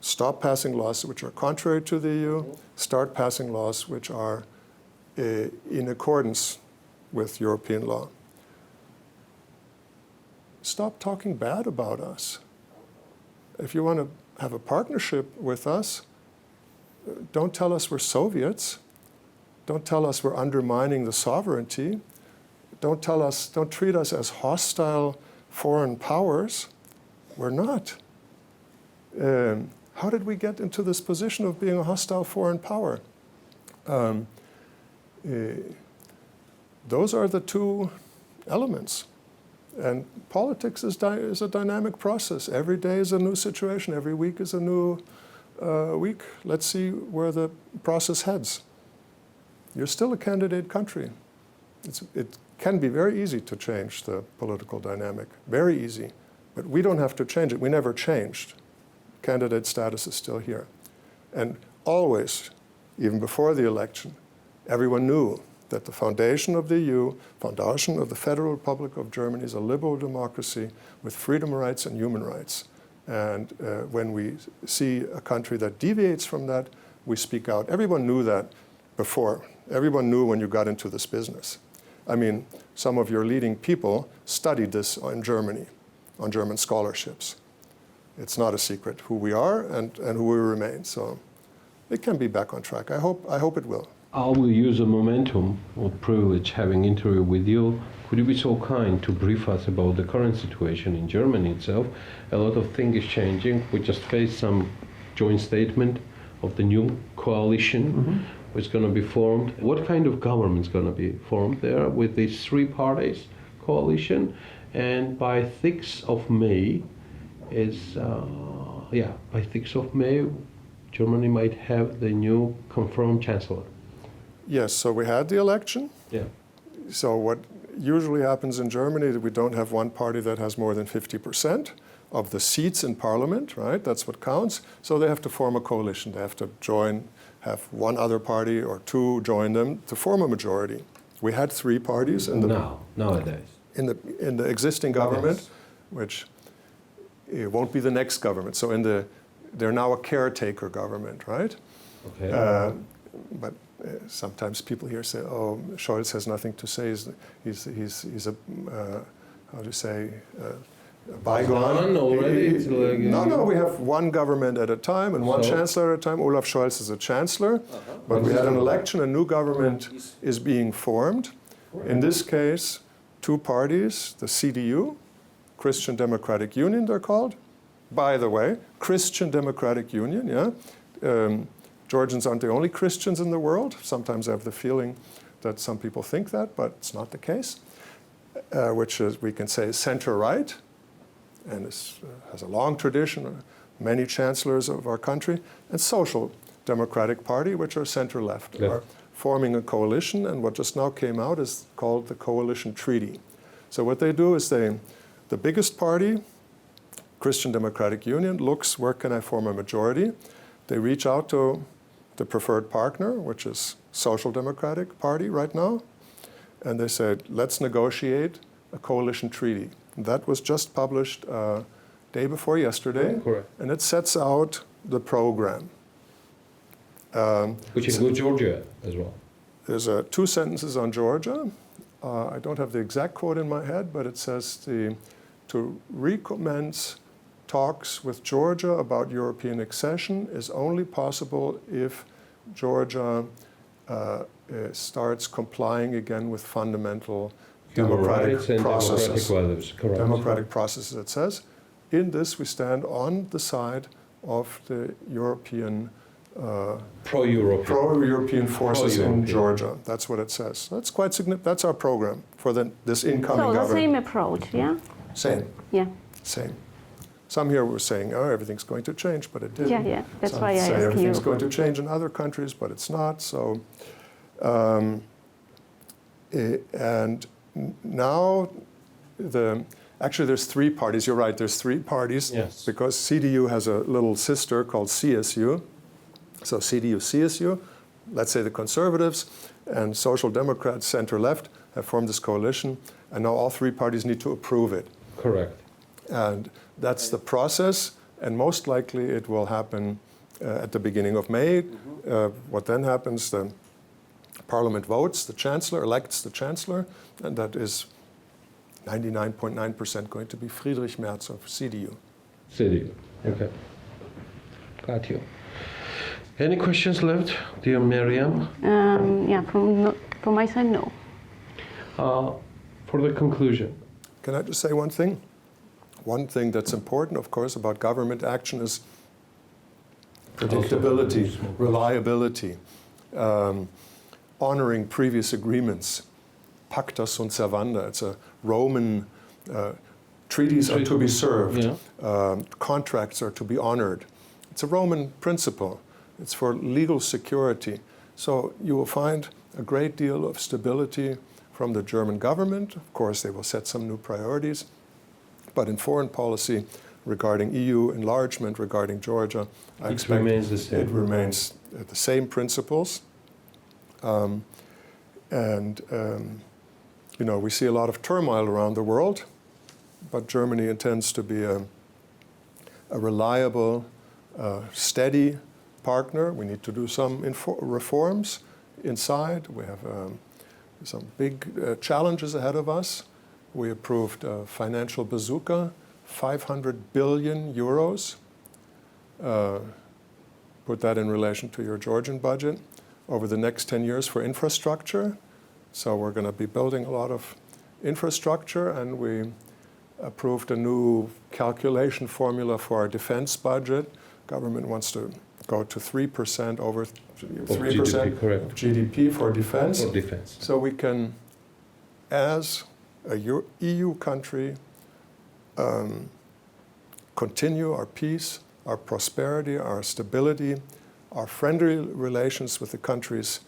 stop passing laws which are contrary to the EU, start passing laws which are in accordance with European law. Stop talking bad about us. If you want to have a partnership with us, don't tell us we're Soviets. Don't tell us we're undermining the sovereignty. Don't treat us as hostile foreign powers. We're not. How did we get into this position of being a hostile foreign power? Those are the two elements. And politics is a dynamic process. Every day is a new situation. Every week is a new week. Let's see where the process heads. You're still a candidate country. It can be very easy to change the political dynamic, very easy. But we don't have to change it. We never changed. Candidate status is still here. And always, even before the election, everyone knew that the foundation of the EU, foundation of the Federal Republic of Germany, is a liberal democracy with freedom, rights, and human rights. And when we see a country that deviates from that, we speak out. Everyone knew that before. Everyone knew when you got into this business. I mean, some of your leading people studied this in Germany, on German scholarships. It's not a secret who we are and who we remain. So it can be back on track. I hope it will. I will use the momentum of privilege having interview with you. Could you be so kind to brief us about the current situation in Germany itself? A lot of things is changing. We just faced some joint statement of the new coalition which is going to be formed. What kind of government is going to be formed there with these three parties coalition? And by 6th of May by 6th of May, Germany might have the new confirmed chancellor. Yes, so we had the election. Yeah. So what usually happens in Germany is we don't have one party that has more than 50% of the seats in parliament, right? That's what counts. So they have to form a coalition. They have to have one other party or two join them to form a majority. We had three parties nowadays in the existing government, which it won't be the next government. So they're now a caretaker government, right? Okay. But sometimes people here say, "Oh, Scholz has nothing to say. He's a how do you say, bygone." Already? No. We have one government at a time and one chancellor at a time. Olaf Scholz is a chancellor, but we had an election. A new government is being formed. In this case, two parties: the CDU, Christian Democratic Union, they're called. By the way, Christian Democratic Union. Yeah. Georgians aren't the only Christians in the world. Sometimes I have the feeling that some people think that, but it's not the case. Which is, we can say, center-right, and has a long tradition many chancellors of our country, and Social Democratic Party, which are center-left, are forming a coalition, and what just now came out is called the Coalition Treaty. So what they do is the biggest party, Christian Democratic Union, looks, where can I form a majority? They reach out to the preferred partner, which is Social Democratic Party right now, and they said, let's negotiate a coalition treaty. That was just published day before yesterday, Correct. and it sets out the program. Which includes Georgia as well. There's 2 sentences on Georgia. I don't have the exact quote in my head, but it says to recommence talks with Georgia about European accession is only possible if Georgia starts complying again with fundamental democratic processes. Democratic processes, it says. In this, we stand on the side of the European pro-European forces in Georgia. That's what it says. That's quite significant. That's our program for this incoming government. So the same approach, yeah? Same. Yeah. Same. Some here were saying, oh, everything's going to change, but it didn't. Yeah. That's Some why I say asked you. everything's going to change in other countries, but it's not. So, and now actually there's 3 parties. You're right. There's 3 parties. Yes. Because CDU has a little sister called CSU. So CDU, CSU, let's say the Conservatives and Social Democrats, center-left, have formed this coalition, and now all 3 parties need to approve it. Correct. And that's the process, and most likely it will happen at the beginning of May. What then happens, the Parliament votes, the Chancellor elects the Chancellor, and that is 99.9% going to be Friedrich Merz of CDU. CDU, okay. Got you. Any questions left, dear Miriam? Yeah, from my side, no. For the conclusion. Can I just say one thing? One thing that's important, of course, about government action is predictability, reliability, honoring previous agreements. Pacta sunt servanda. It's a Roman, treaties are to be served, contracts are to be honored. It's a Roman principle. It's for legal security. So you will find a great deal of stability from the German government. Of course, they will set some new priorities. But in foreign policy, regarding EU enlargement, regarding Georgia, I expect remains the same. It remains the same principles. You know, we see a lot of turmoil around the world, but Germany intends to be a reliable, steady partner. We need to do some reforms inside. We have some big challenges ahead of us. We approved a financial bazooka, 500 billion euros. Put that in relation to your Georgian budget over the next 10 years for infrastructure. So we're going to be building a lot of infrastructure, and we approved a new calculation formula for our defense budget. Government wants to go to 3%, over 3% of GDP for defense. So we can, as a EU country, continue our peace, our prosperity, our stability, our friendly relations with the countries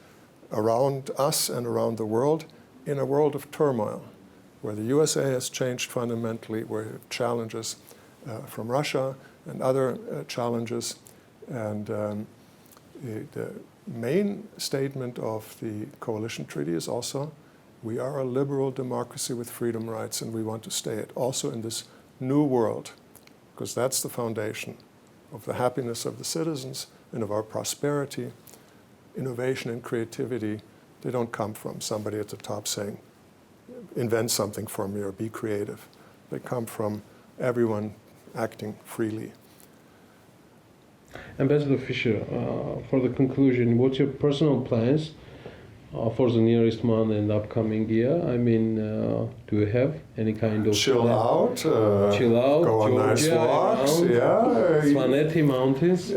around us and around the world in a world of turmoil, where the USA has changed fundamentally, where we have challenges from Russia and other challenges. And the main statement of the coalition treaty is also, we are a liberal democracy with freedom, rights, and we want to stay it also in this new world, because that's the foundation of the happiness of the citizens and of our prosperity. Innovation and creativity, they don't come from somebody at the top saying, invent something for me or be creative. They come from everyone acting freely. Ambassador Fischer, for the conclusion, what's your personal plans for the nearest month and upcoming year? I mean, do you have any kind of chill out, go on nice walks, Svaneti Mountains,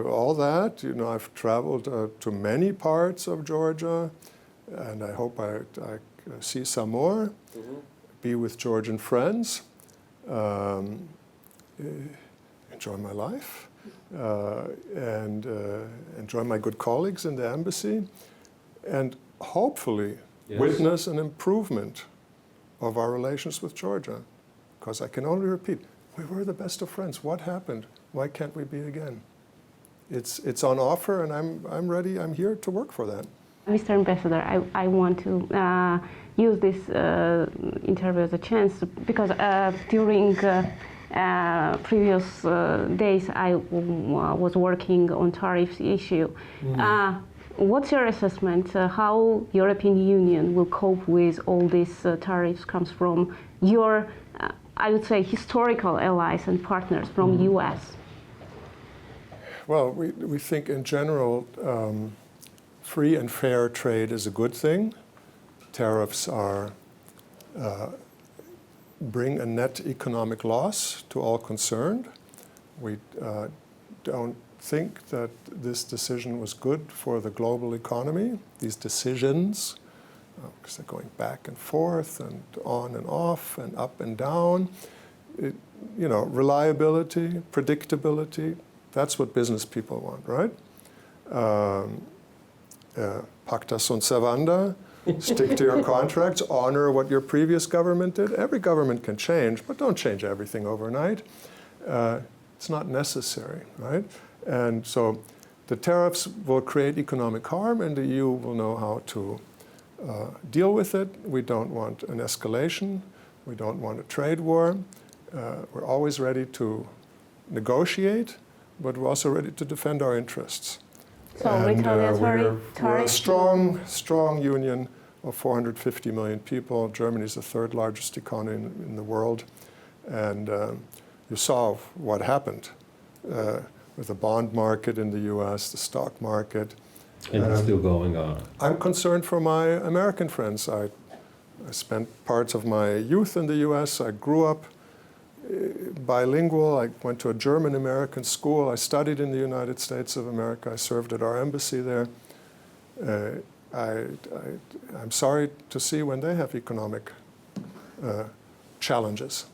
all that. You know, I've traveled to many parts of Georgia, and I hope I see some more. Be with Georgian friends. enjoy my life and enjoy my good colleagues in the embassy, and hopefully witness an improvement of our relations with Georgia. Because I can only repeat, we were the best of friends. What happened? Why can't we be again? It's on offer, and I'm ready. I'm here to work for that. Mr. Ambassador, I want to use this interview as a chance because during previous days I was working on tariffs issue. What's your assessment? How European Union will cope with all these tariffs comes from your, I would say, historical allies and partners from U.S.? Well, we think in general free and fair trade is a good thing. Tariffs bring a net economic loss to all concerned. We don't think that this decision was good for the global economy. These decisions, because they're going back and forth and on and off and up and down. Reliability, predictability, that's what business people want, right? Pacta sunt servanda, stick to your contracts, honor what your previous government did. Every government can change, but don't change everything overnight. It's not necessary, right? And so the tariffs will create economic harm, and the EU will know how to deal with it. We don't want an escalation. We don't want a trade war. We're always ready to negotiate, but we're also ready to defend our interests. So we're a strong union of 450 million people. Germany is the third largest economy in the world. And you saw what happened with the bond market in the US, the stock market. And it's still going on. I'm concerned for my American friends. I spent parts of my youth in the US. I grew up bilingual. I went to a German-American school. I studied in the United States of America. I served at our embassy there. I'm sorry to see when they have economic challenges.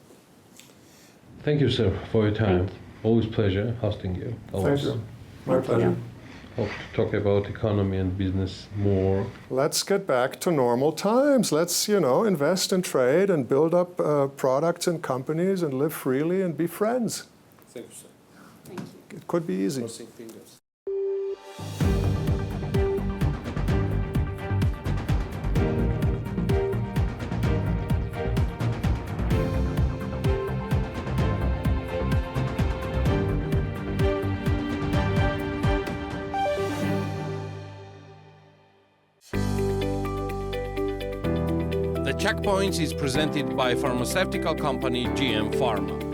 Thank you, sir, for your time. Always pleasure hosting you. Always. Thank you. My pleasure. Hope to talk about economy and business more. Let's get back to normal times. Let's, invest in trade and build up products and companies and live freely and be friends. Thank you, sir. Thank you. It could be easy. Crossing fingers. The Checkpoints is presented by pharmaceutical company GM Pharma.